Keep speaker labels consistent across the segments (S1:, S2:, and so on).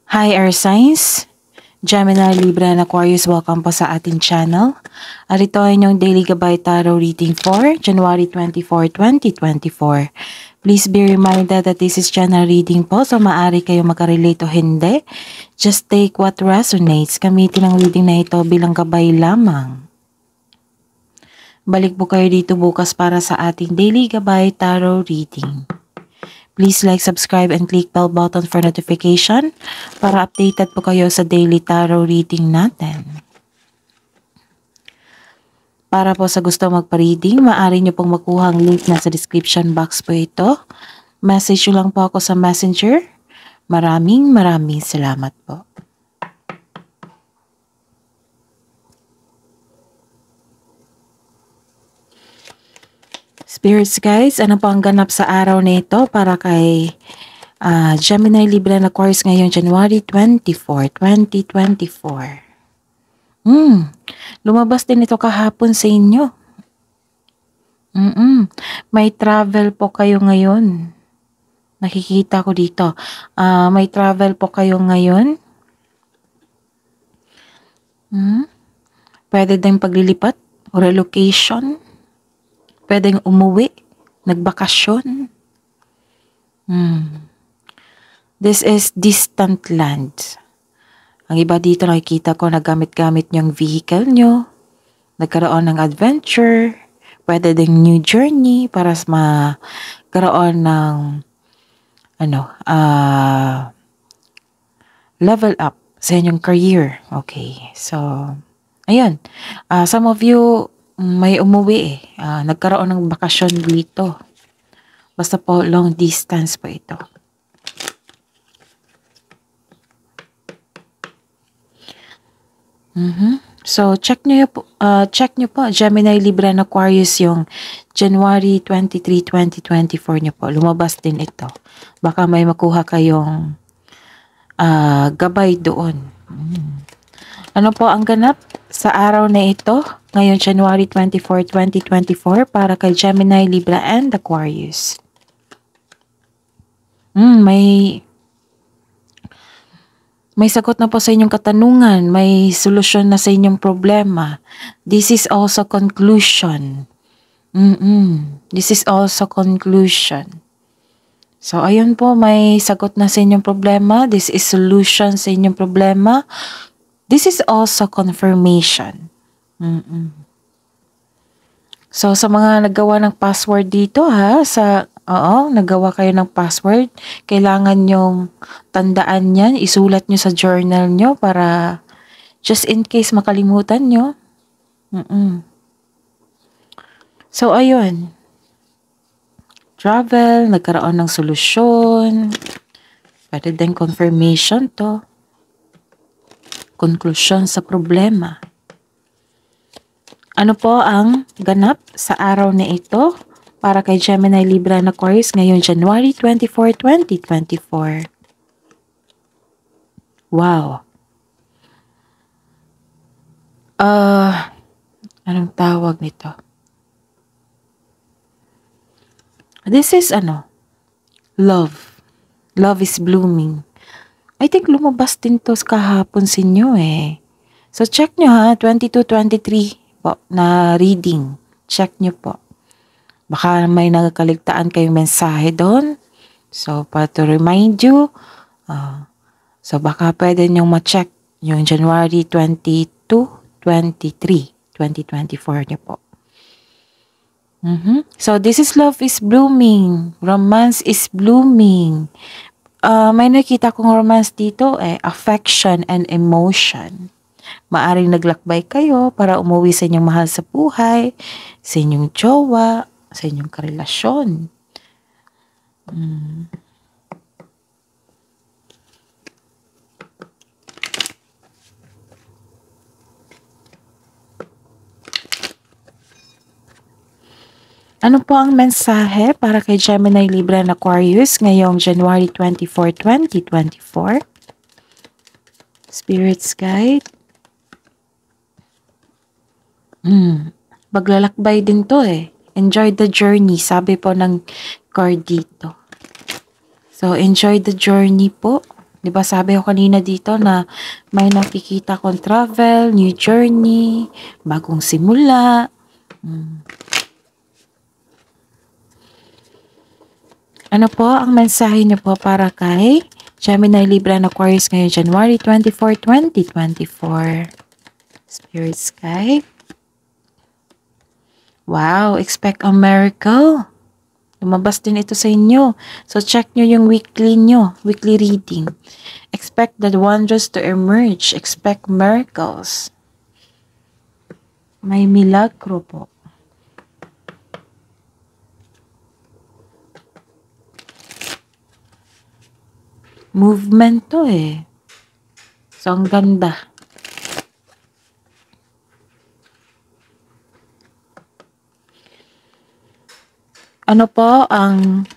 S1: Hi Air Signs! Gemini, Libra, and Aquarius, welcome po sa ating channel. At ito ay inyong Daily Gabay Tarot Reading for January 24, 2024. Please be reminded that this is channel reading po, so maaari kayo makarelate o hindi. Just take what resonates. Gamitin ang reading na ito bilang gabay lamang. Balik po kayo dito bukas para sa ating Daily Gabay Tarot Reading. Please like, subscribe, and click bell button for notification para updated po kayo sa daily tarot reading natin. Para po sa gusto magpa-reading, maaari nyo pong makuha ang link na sa description box po ito. Message nyo lang po ako sa Messenger. Maraming salamat po. Spirits guys, ano po ang ganap sa araw na ito para kay Gemini, Libra, and Aquarius ngayong January 24, 2024? Lumabas din ito kahapon sa inyo. May travel po kayo ngayon. Nakikita ko dito. May travel po kayo ngayon. Pwede din paglilipat o relocation. Pwedeng umuwi, nagbakasyon. This is distant land. Ang iba dito nakikita ko nagamit-gamit yung vehicle nyo. Nagkaroon ng adventure. Pwede ding new journey para magkaroon ng level up sa inyong career. Okay, so ayun. Some of you may umuwi nagkaroon ng bakasyon dito. Basta po long distance po ito. So check nyo po Gemini, Libra, and Aquarius yung January 23, 2024 nyo po. Lumabas din ito. Baka may makuha kayong gabay doon. Ano po ang ganap sa araw na ito ngayon January 24, 2024 para kay Gemini, Libra, and Aquarius? May sagot na po sa inyong katanungan, may solusyon na sa inyong problema. This is also conclusion. This is also conclusion. So ayun po, may sagot na sa inyong problema. This is solution sa inyong problema. This is also confirmation. So sa mga naggawa ng password dito nagawa kayo ng password, kailangan nyong tandaan yan, isulat nyo sa journal nyo para just in case makalimutan nyo. So ayun. Travel, nagkaroon ng solusyon. Pwede din confirmation to. Konklusyon sa problema. Ano po ang ganap sa araw na ito para kay Gemini, Libra, and Aquarius ngayong January 24, 2024? Wow. Anong tawag nito? This is love. Love is blooming. I think lumabas din to kahapon sa inyo eh. So check nyo 22-23 po na reading. Check nyo po. Baka may nagkaligtaan kayong mensahe doon. So para to remind you, so baka pwede nyong ma-check yung January 22-23, 2024 nyo po. So this is love is blooming. Romance is blooming. May nakita kong romance dito affection and emotion. Maaring naglakbay kayo para umuwi sa inyong mahal sa buhay, sa inyong jowa, sa inyong karelasyon. Ano po ang mensahe para kay Gemini, Libra, and Aquarius ngayong January 24, 2024? Spirits guide. Maglalakbay din to Enjoy the journey, sabi po ng card dito. So enjoy the journey po. 'Di ba sabi ko kanina dito na may nakikita kong travel, new journey, bagong simula. Ano po ang mensahe niyo po para kay Gemini, Libra, and Aquarius ngayong January 24, 2024? Spirit Guide. Wow, expect a miracle. Lumabas din ito sa inyo. So, check nyo yung weekly nyo, weekly reading. Expect the wonders to emerge. Expect miracles. May milagro po. Movement to eh. So, ang ganda. Ano po ang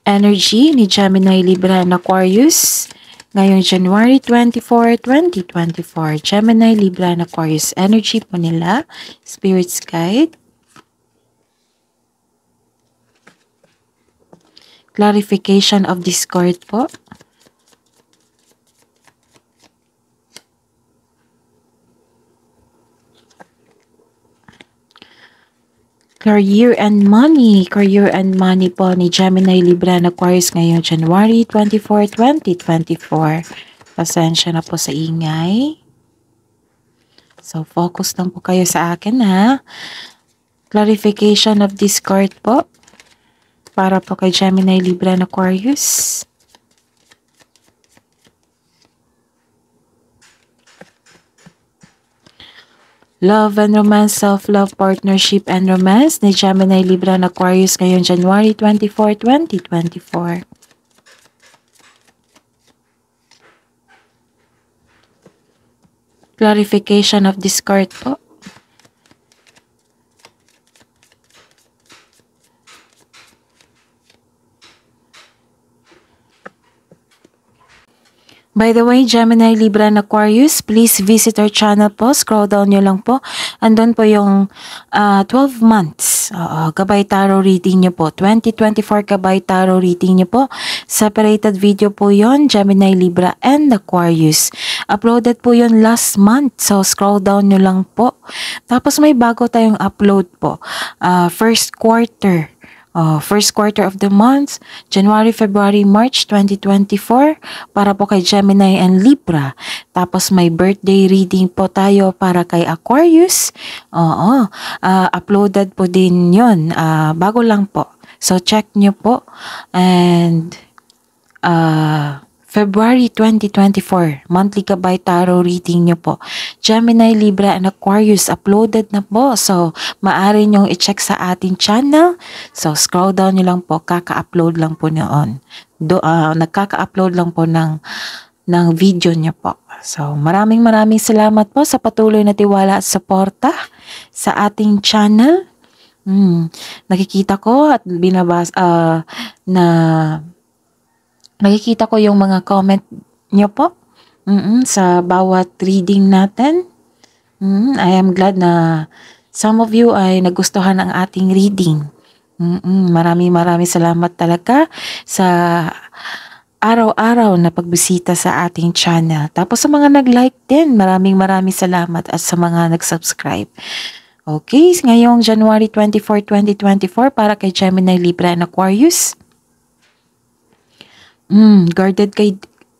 S1: energy ni Gemini, Libra, and Aquarius ngayong January 24, 2024? Gemini, Libra, and Aquarius energy po nila, Spirit's Guide. Clarification of discord po. Career and money. Career and money po ni Gemini, Libra, and Aquarius ngayong January 24, 2024. Pasensya na po sa ingay. So, focus lang po kayo sa akin ha. Clarification of discord po. Para po kay Gemini, Libra, and Aquarius. Love and romance, self-love, partnership, and romance ni Gemini, Libra, and Aquarius ngayong January 24, 2024. Clarification of discord po. By the way, Gemini, Libra, and Aquarius, please visit our channel po. Scroll down nyo lang po. Andun po yung 12 months. Gabay Tarot reading nyo po. 2024 Gabay Tarot reading nyo po. Separated video po yon, Gemini, Libra, and Aquarius. Uploaded po yon last month. So, scroll down nyo lang po. Tapos may bago tayong upload po. First quarter of the month, January, February, March 2024, para po kay Gemini and Libra. Tapos may birthday reading po tayo para kay Aquarius. Uploaded po din yun. Bago lang po. So, check nyo po. And, February 2024, monthly Gabay Tarot reading nyo po. Gemini, Libra, and Aquarius, uploaded na po. So, maaari nyong i-check sa ating channel. So, scroll down nyo lang po. Kaka-upload lang po noon. Nagkaka-upload lang po ng video nyo po. So, maraming salamat po sa patuloy na tiwala at suporta sa ating channel. Nakikita ko at binabasa nakikita ko yung mga comment nyo po sa bawat reading natin. I am glad na some of you ay nagustuhan ang ating reading. Maraming salamat talaga sa araw-araw na pagbisita sa ating channel. Tapos sa mga nag-like din, maraming salamat at sa mga nag-subscribe. Okay, ngayong January 24, 2024 para kay Gemini, Libra, and Aquarius.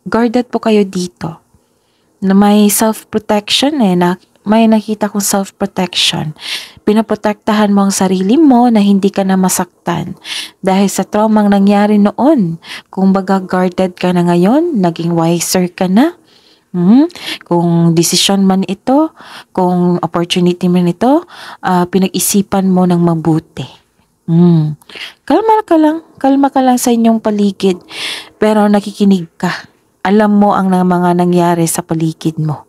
S1: Guarded po kayo dito. Na may self-protection may nakita kong self-protection. Pinoprotektahan mo ang sarili mo na hindi ka na masaktan. Dahil sa traumang nangyari noon, kung baga guarded ka na ngayon, naging wiser ka na. Kung decision man ito, kung opportunity man ito, pinag-isipan mo ng mabuti. Kalma ka lang sa inyong paligid, pero nakikinig ka. Alam mo ang mga nangyari sa paligid mo.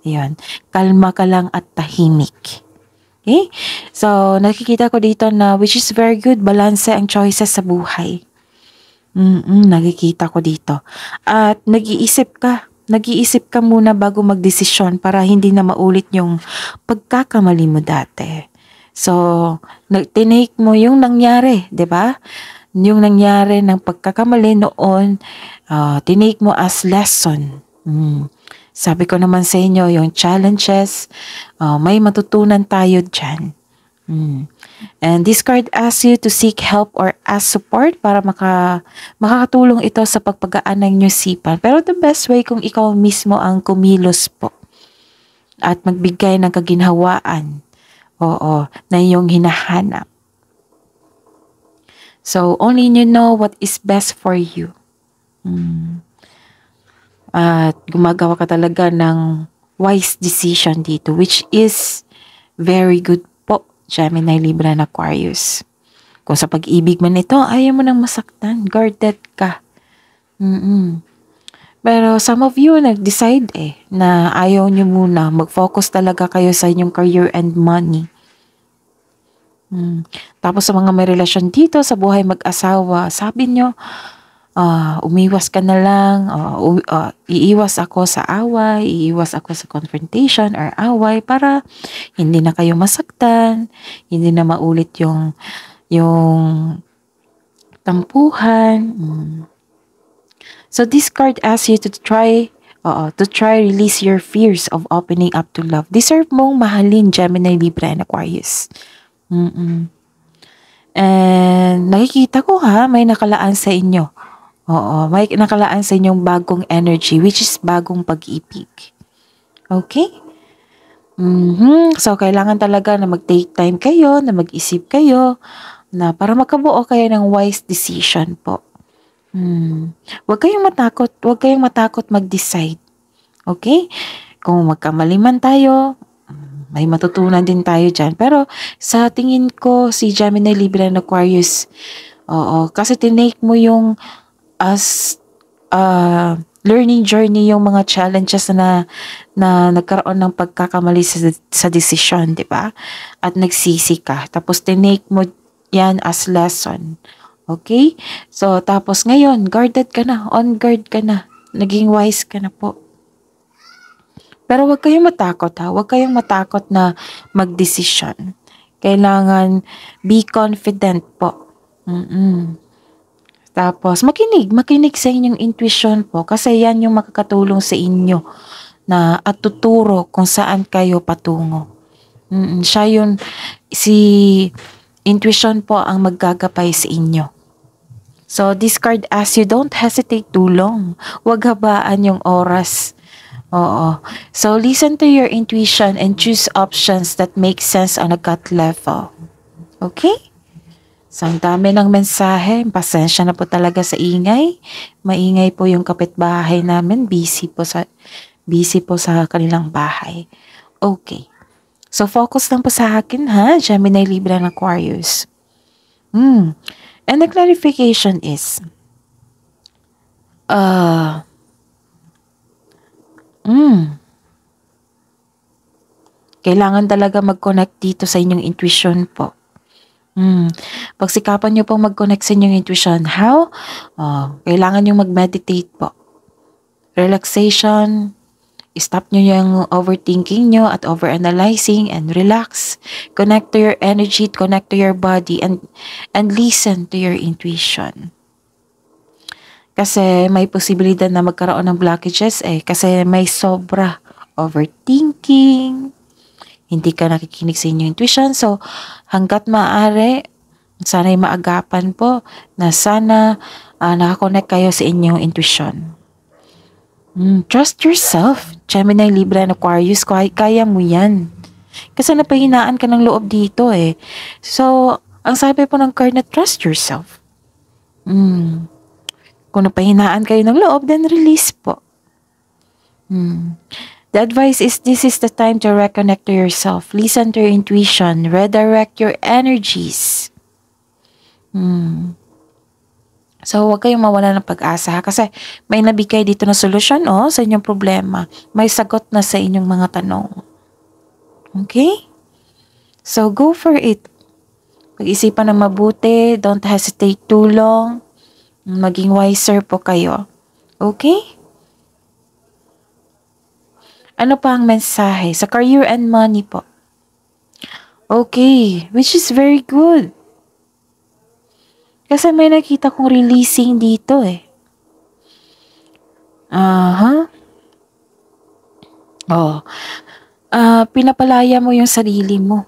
S1: Ayun, kalma ka lang at tahimik. Okay? So, nakikita ko dito na, which is very good, balanse ang choices sa buhay. Nakikita ko dito. At nag-iisip ka muna bago magdesisyon para hindi na maulit yung pagkakamali mo dati. So, tinake mo yung nangyari, 'di ba? Yung nangyari ng pagkakamali noon, tinake mo as lesson. Sabi ko naman sa inyo, yung challenges, may matutunan tayo dyan. And this card asks you to seek help or ask support para makakatulong ito sa pagpagaan ng inyong sipan. Pero the best way kung ikaw mismo ang kumilos po at magbigay ng kaginhawaan, na iyong hinahanap. So, only you know what is best for you. At gumagawa ka talaga ng wise decision dito, which is very good po, Gemini, Libra, and Aquarius. Kung sa pag-ibig man ito, ayaw mo nang masaktan, guarded ka. Pero some of you nag-decide na ayaw nyo muna, mag-focus talaga kayo sa inyong career and money. Tapos sa mga may relasyon dito, sa buhay mag-asawa, sabi nyo, umiwas ka na lang, iiwas ako sa away, iiwas ako sa confrontation or away para hindi na kayo masaktan, hindi na maulit yung tampuhan. So this card asks you to try release your fears of opening up to love. Deserve mong mahalin, Gemini, Libra, and Aquarius. And nakikita ko may nakalaan sa inyo. May nakalaan sa inyong bagong energy, which is bagong pag-ibig. Okay? So, kailangan talaga na mag-take time kayo, na mag-isip kayo, na para makabuo kayo ng wise decision po. Huwag kayong matakot mag-decide. Okay? Kung magkamali man tayo, may matutunan din tayo dyan. Pero sa tingin ko, si Gemini, Libra, and Aquarius, kasi tinake mo yung as learning journey, yung mga challenges na nagkaroon ng pagkakamali sa decision, di ba? At nagsisi ka. Tapos tinake mo yan as lesson. Okay? So, tapos ngayon, guarded ka na, on guard ka na, naging wise ka na po. Pero huwag kayong matakot Huwag kayong matakot na magdesisyon. Kailangan be confident po. Tapos makinig sa inyong intuition po kasi yan yung makakatulong sa inyo na at tuturo kung saan kayo patungo. Siya yun, si intuition po ang maggagabay sa inyo. So this card asks you, don't hesitate too long. Huwag habaan yung oras. So listen to your intuition and choose options that make sense on a gut level. Okay? So ang dami ng mensahe. Pasensya na po talaga sa ingay. Maingay po yung kapitbahay namin. Busy po sa kanilang bahay. Okay. So focus lang po sa akin Gemini, Libra, and Aquarius. And the clarification is kailangan talaga mag-connect dito sa inyong intuition po. Pagsikapan nyo pong mag-connect sa inyong intuition. How? Kailangan nyo mag-meditate po. Relaxation. Stop nyo yung overthinking nyo at overanalyzing and relax. Connect to your energy, connect to your body, and listen to your intuition. Kasi may posibilidad na magkaroon ng blockages kasi may sobra overthinking, hindi ka nakikinig sa inyong intuition. So, hanggat maaari, sana'y maagapan po na sana nakakonect kayo sa inyong intuition. Trust yourself, Gemini, Libra, and Aquarius. Kaya mo yan. Kasi napahinaan ka ng loob dito So, ang sabi po ng card na trust yourself. Kung napahinaan kayo ng loob, then release po. The advice is this is the time to reconnect to yourself. Listen to your intuition. Redirect your energies. So, huwag kayong mawala ng pag-asa kasi may nabigay dito na solusyon sa inyong problema. May sagot na sa inyong mga tanong. Okay? So, go for it. Pag-isipan ng mabuti. Don't hesitate too long. Maging wiser po kayo. Okay? Ano pa ang mensahe? Sa career and money po. Okay. Which is very good. Kasi may nakita kong releasing dito eh. Aha. Oh. Pinapalaya mo yung sarili mo.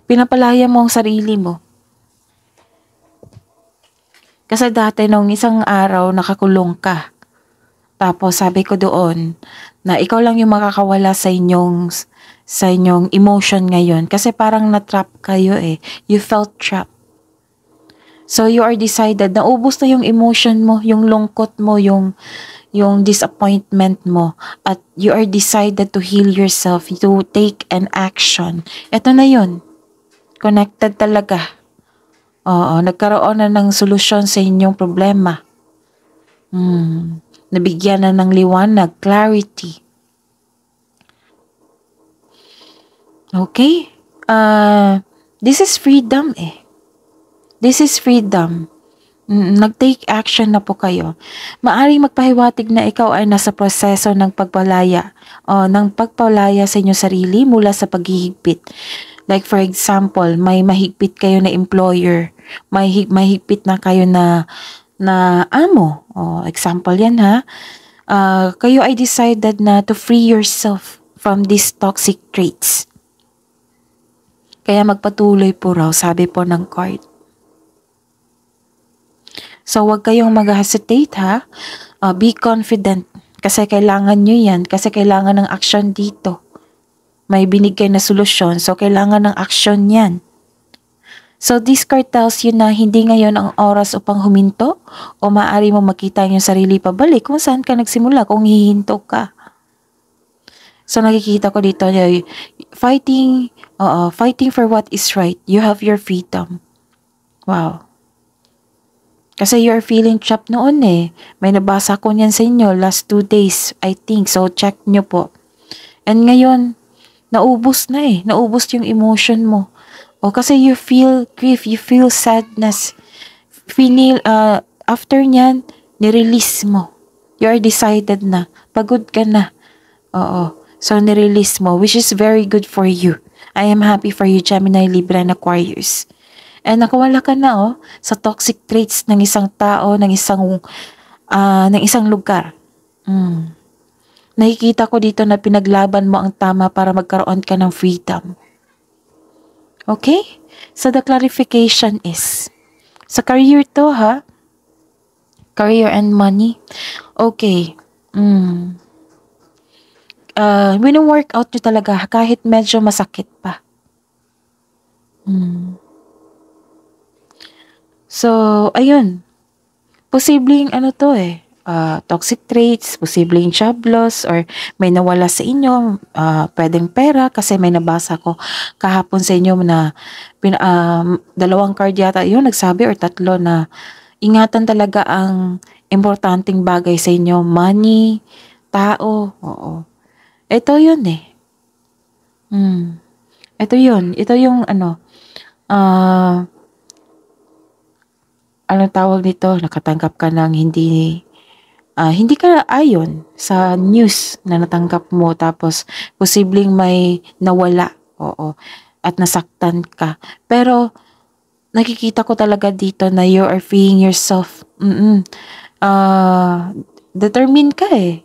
S1: Pinapalaya mo ang sarili mo. Kasi dati nung isang araw nakakulong ka. Tapos sabi ko doon na ikaw lang yung makakawala sa inyong emotion ngayon kasi parang na-trap kayo eh. You felt trapped. So you are decided na ubos na yung emotion mo, yung lungkot mo, yung disappointment mo, at you are decided to heal yourself, to take an action. Ito na yun. Connected talaga. Oo, nagkaroon na ng solusyon sa inyong problema. Nabigyan na ng liwanag, clarity. Okay? This is freedom eh. This is freedom. Nag-take action na po kayo. Maaring magpahiwatig na ikaw ay nasa proseso ng pagpalaya o ng pagpalaya sa inyong sarili mula sa paghihigpit. Like for example, may mahigpit kayo na employer, may mahigpit na kayo na amo. Example yan ha. Kayo ay decided na to free yourself from these toxic traits. Kaya magpatuloy po raw, sabi po ng card. So, wag kayong mag-hesitate ha. Be confident. Kasi kailangan nyo yan. Kasi kailangan ng action dito. May binigay na solusyon. So, kailangan ng action yan. So, this card tells you na hindi ngayon ang oras upang huminto o maaari mo makita yung sarili pabalik kung saan ka nagsimula, kung hihinto ka. So, nakikita ko dito, fighting for what is right. You have your freedom. Wow. Kasi you're feeling trapped noon eh. May nabasa ko niyan sa inyo last 2 days, I think. So, check nyo po. And ngayon, naubos na eh. Naubos yung emotion mo. Kasi you feel grief, you feel sadness. After nyan, nirelease mo. You're decided na. Pagod ka na. So, nirelease mo, which is very good for you. I am happy for you, Gemini, Libra, and Aquarius. And nakawala ka na sa toxic traits ng isang tao, ng isang lugar. Nakikita ko dito na pinaglaban mo ang tama para magkaroon ka ng freedom. Okay? So the clarification is, sa career to ha? Career and money. Okay. Wino-workout nyo talaga kahit medyo masakit pa. So, ayun. Posibleng toxic traits, posibleng job loss, or may nawala sa inyo, pwedeng pera, kasi may nabasa ko kahapon sa inyo na 2 card yata yun, nagsabi or 3 na ingatan talaga ang importanteng bagay sa inyo, money, tao, oo. Ito yun eh. Ito yun. Ito yung anong tawag dito, nakatanggap ka ng hindi ka ayon sa news na natanggap mo, tapos posibleng may nawala, at nasaktan ka. Pero nakikita ko talaga dito na you are freeing yourself. Determined ka eh.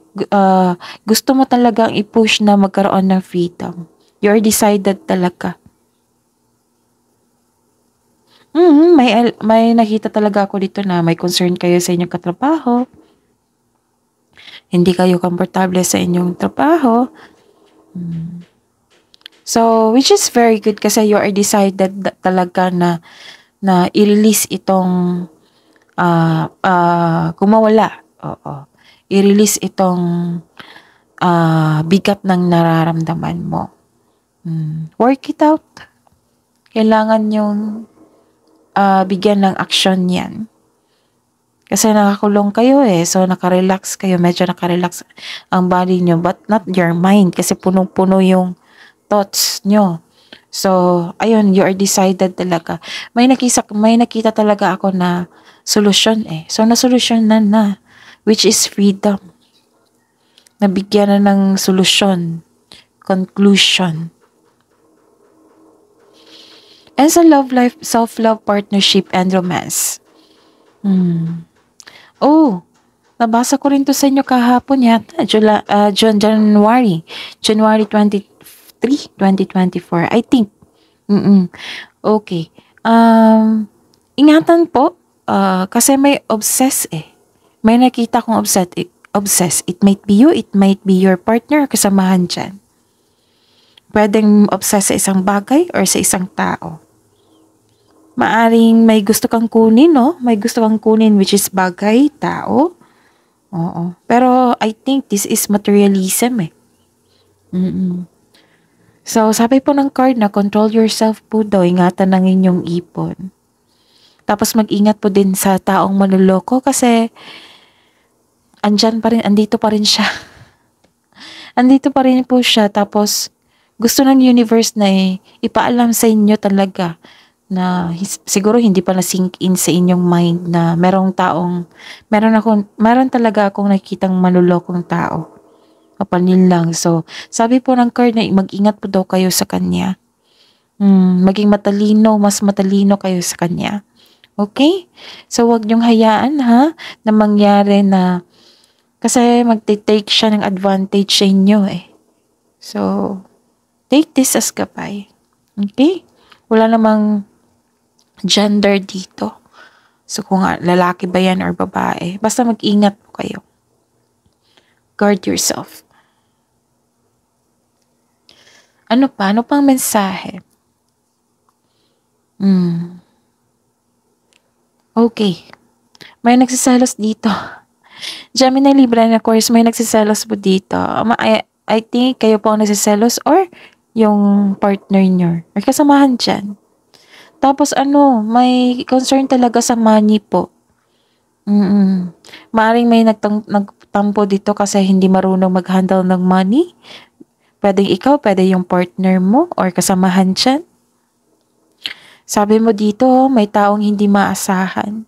S1: Gusto mo talagang i-push na magkaroon ng freedom. You are decided talaga. May nakita talaga ako dito na may concern kayo sa inyong katrabaho. Hindi kayo komportable sa inyong trabaho. So, which is very good kasi you are decided talaga na i-release itong kumawala. I-release itong bigat ng nararamdaman mo. Work it out. Kailangan yung bigyan ng action yan. Kasi nakakulong kayo eh. So, nakarelax kayo. Medyo nakarelax ang body nyo. But not your mind. Kasi punong-puno yung thoughts nyo. So, ayun, you are decided talaga. May nakita talaga ako na solusyon eh. So, nasolusyon na. Which is freedom. Nabigyan na ng solusyon. Conclusion. And sa love life, self-love, partnership, and romance. Oh, nabasa ko rin to sa inyo kahapon yata, January. January 23, 2024, I think. Okay. Ingatan po, kasi may obsess eh. May nakita kong obsess. It might be you, it might be your partner, kasamahan dyan. Pwedeng obsess sa isang bagay or sa isang tao. Maaring may gusto kang kunin, no? May gusto kang kunin, which is bagay, tao. Oo. Pero I think this is materialism eh. So, sabi po ng card na control yourself po daw, ingatan ng inyong ipon. Tapos mag-ingat po din sa taong manloloko kasi andito pa rin siya. Andito pa rin po siya, tapos gusto ng universe na ipaalam sa inyo talaga na siguro hindi pa na-sink in sa inyong mind na meron talaga akong nakikitang manlolokong tao. Kapanin lang. So, sabi po ng card na mag-ingat po daw kayo sa kanya. Maging mas matalino kayo sa kanya. Okay? So, wag niyong hayaan na mangyari na kasi magte-take siya ng advantage sa inyo eh. So, take this as gabay. Okay? Wala namang gender dito. So, kung lalaki ba yan or babae, basta mag-ingat po kayo. Guard yourself. Ano pa? Ano pang mensahe? Okay. May nagsiselos dito. Gemini, Libra, and Aquarius, may nagsiselos po dito. I think kayo po ang nagsiselos or yung partner nyo or kasamahan dyan. Tapos may concern talaga sa money po. Maaring may nagtampo dito kasi hindi marunong mag-handle ng money. Pwedeng ikaw, pwede yung partner mo or kasamahan dyan. Sabi mo dito, may taong hindi maasahan.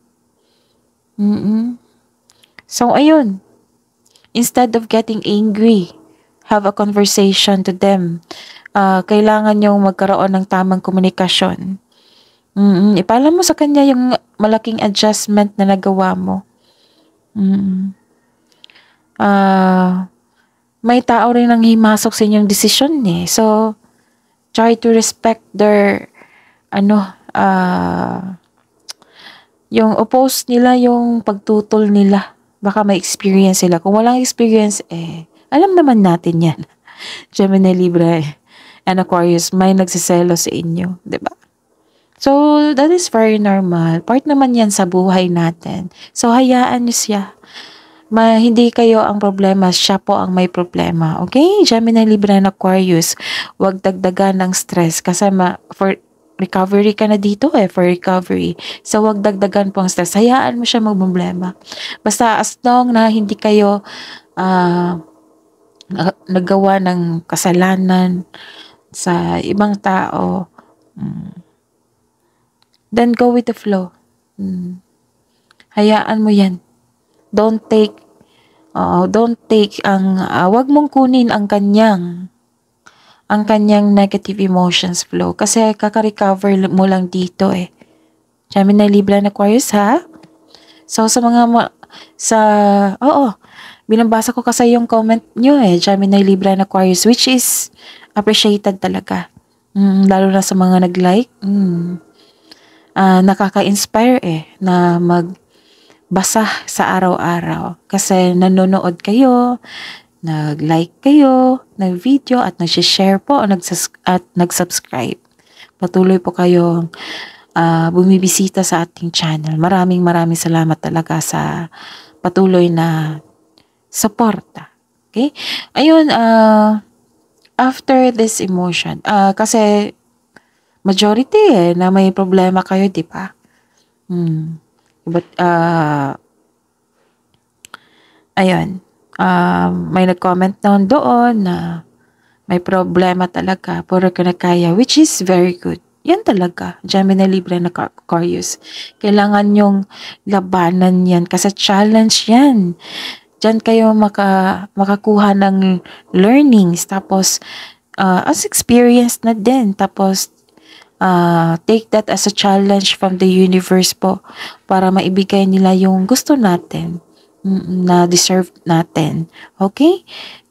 S1: So, ayun. Instead of getting angry, have a conversation to them. Kailangan yung magkaroon ng tamang komunikasyon. Ipaalam mo sa kanya yung malaking adjustment na nagawa mo. May tao rin ang himasok sa inyong desisyon eh. So, try to respect their yung oppose nila, yung pagtutol nila. Baka may experience sila. Kung walang experience, alam naman natin yan. Gemini, Libra, and Aquarius, may nagsiselo sa inyo. 'Di ba? So, that is very normal. Part naman yan sa buhay natin. So, hayaan niyo siya. Hindi kayo ang problema, siya po ang may problema. Okay? Gemini, Libra, and Aquarius, huwag dagdagan ng stress kasi for recovery ka na dito for recovery. So, wag dagdagan po ang stress. Hayaan mo siya magproblema. Basta as long na hindi kayo nagawa ng kasalanan sa ibang tao, then go with the flow. Hayaan mo yan. Don't take wag mong kunin ang kanyang negative emotions flow. Kasi kaka-recover mo lang dito Gemini, Libra, and Aquarius So sa binabasa ko kasi yung comment nyo Gemini, Libra, and Aquarius, which is appreciated talaga. Lalo na sa mga nag-like. Nakaka-inspire na magbasa sa araw-araw. Kasi nanonood kayo, nag-like kayo ng video at nag-share po at nag-subscribe. Patuloy po kayong bumibisita sa ating channel. Maraming salamat talaga sa patuloy na suporta. Okay? Ayun, after this emotion, kasi majority na may problema kayo, di ba? But, ayun. May nag-comment doon na may problema talaga, puro ka na kaya, which is very good. Yan talaga, Gemini, Libra, and Aquarius. Kailangan yung labanan yan kasi challenge yan. Diyan kayo makakuha ng learnings, tapos as experience na din, tapos Take that as a challenge from the universe po para maibigay nila yung gusto natin na deserve natin. Okay?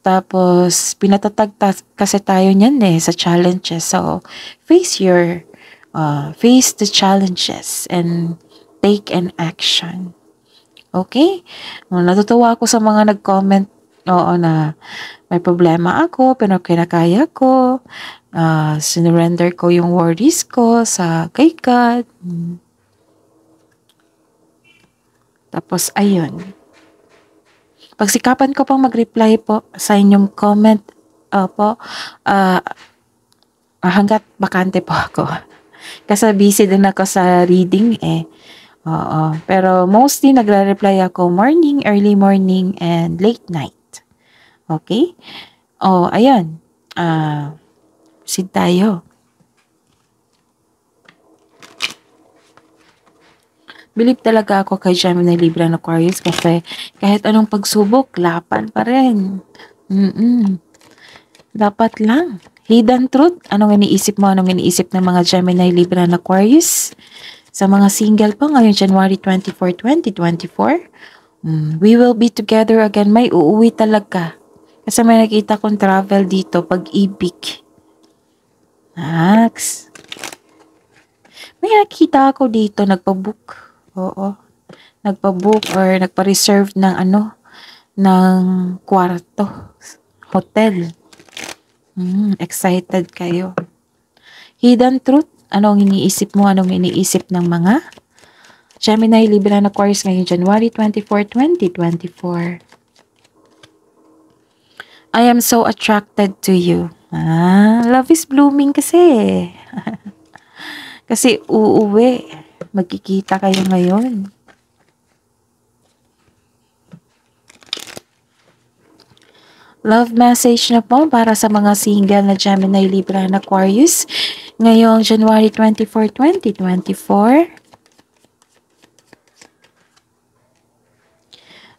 S1: Tapos, pinatatag kasi tayo niyan sa challenges. So, face the challenges and take an action. Okay? Natutuwa ako sa mga nag-comment, na may problema ako, pero kinakaya ko. Sinurrender ko yung worries ko sa kay God. Tapos, ayun. Pagsikapan ko pang mag-reply po sa inyong comment po hanggat bakante po ako. Kasi busy din ako sa reading Oo. Pero mostly nagre-reply ako morning, early morning, and late night. Okay? Ayan. Proceed tayo. Believe talaga ako kay Gemini, Libra, and Aquarius kasi kahit anong pagsubok, laban pa rin. Dapat lang. Hidden truth, anong iniisip mo, anong iniisip ng mga Gemini, Libra, and Aquarius? Sa mga single pa ngayon, January 24, 2024, we will be together again. May uuwi talaga. Kasi may nakita kong travel dito, pag-ibig. Next. May nakita ako dito, nagpa-book. Oo. Nagpa-book or nagpa-reserve ng kwarto. Hotel. Excited kayo. Hidden truth, anong iniisip mo, anong iniisip ng mga Gemini, Libra, and Aquarius ngayon, January 24, 2024. I am so attracted to you. Love is blooming kasi. Kasi uuwi. Magkikita kayo ngayon. Love message na po para sa mga single na Gemini, Libra, and Aquarius. Ngayong January 24, 2024.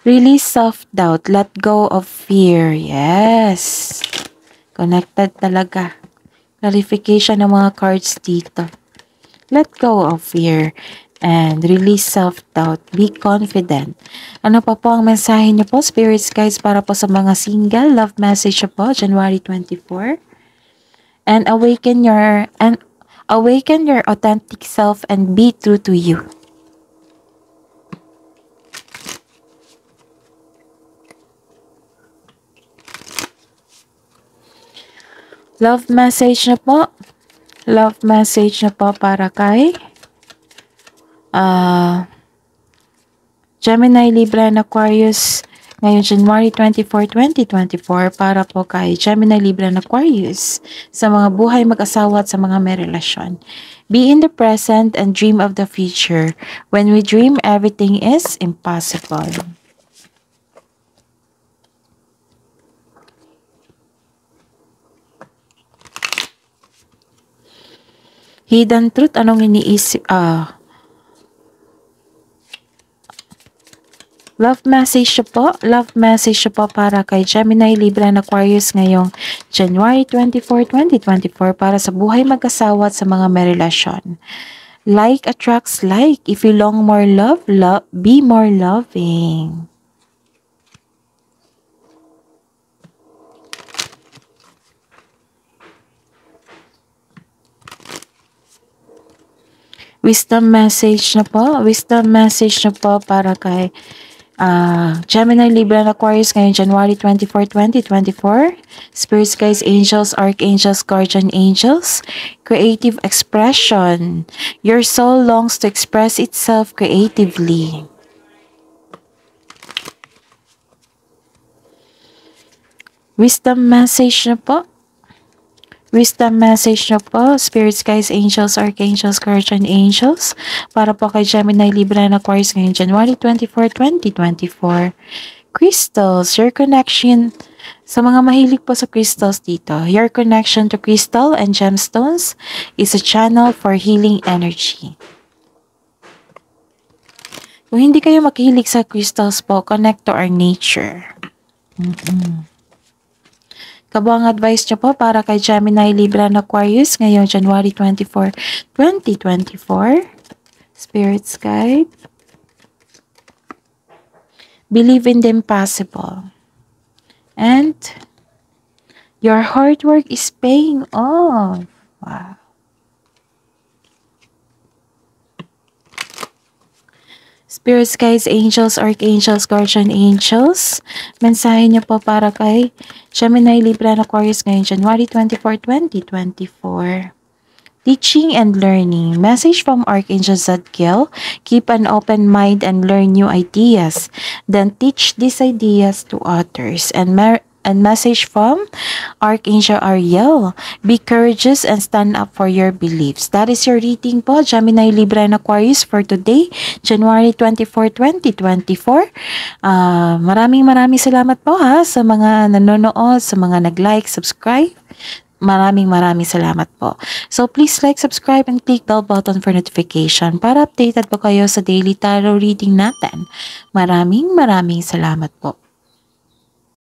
S1: Release self-doubt. Let go of fear. Yes. Connected talaga. Clarification ng mga cards dito. Let go of fear and release self-doubt. Be confident. Ano pa po ang mensahe niyo po, spirits guys, para po sa mga single? Love message po, January 24. And awaken your authentic self and be true to you. Love message na po. Love message na po para kay Gemini, Libra, and Aquarius ngayon January 24, 2024 para po kay Gemini, Libra, and Aquarius sa mga buhay mag-asawa at sa mga may relasyon. Be in the present and dream of the future. When we dream, everything is impossible. Hidden truth, anong iniisip? Love message po. Love message po para kay Gemini, Libra, and Aquarius ngayong January 24, 2024 para sa buhay mag-asawa at sa mga may relasyon. Like attracts like. If you long more love, be more loving. Wisdom message na po. Wisdom message na po para kay Gemini, Libra, and Aquarius ngayon January 24, 2024. Spirits, guides, angels, archangels, guardian angels. Creative expression. Your soul longs to express itself creatively. Wisdom message na po. Wisdom message na po, spirits, guides, angels, archangels, guardian angels, para po kay Gemini, Libra, and Aquarius ngayong January 24, 2024. Crystals, your connection, sa mga mahilig po sa crystals dito, your connection to crystal and gemstones is a channel for healing energy. Kung hindi kayo makihilig sa crystals po, connect to our nature. Kabuang advice niyo po para kay Gemini, Libra, and Aquarius ngayong January 24, 2024. Spirit's guide. Believe in the impossible. And your hard work is paying off. Wow. Spirits, guides, angels, archangels, guardian angels. Mensahe niyo po para kay Gemini, Libra, and Aquarius ngayong January 24, 2024. Teaching and learning. Message from Archangel Zadkiel. Keep an open mind and learn new ideas. Then teach these ideas to others. And message from Archangel Ariel. Be courageous and stand up for your beliefs. That is your reading po, Gemini, Libra, and Aquarius for today, January 24, 2024. Maraming salamat po ha sa mga nanonood, sa mga nag-like, subscribe. Maraming salamat po. So please like, subscribe, and click bell button for notification para updated po kayo sa daily tarot reading natin. Maraming salamat po.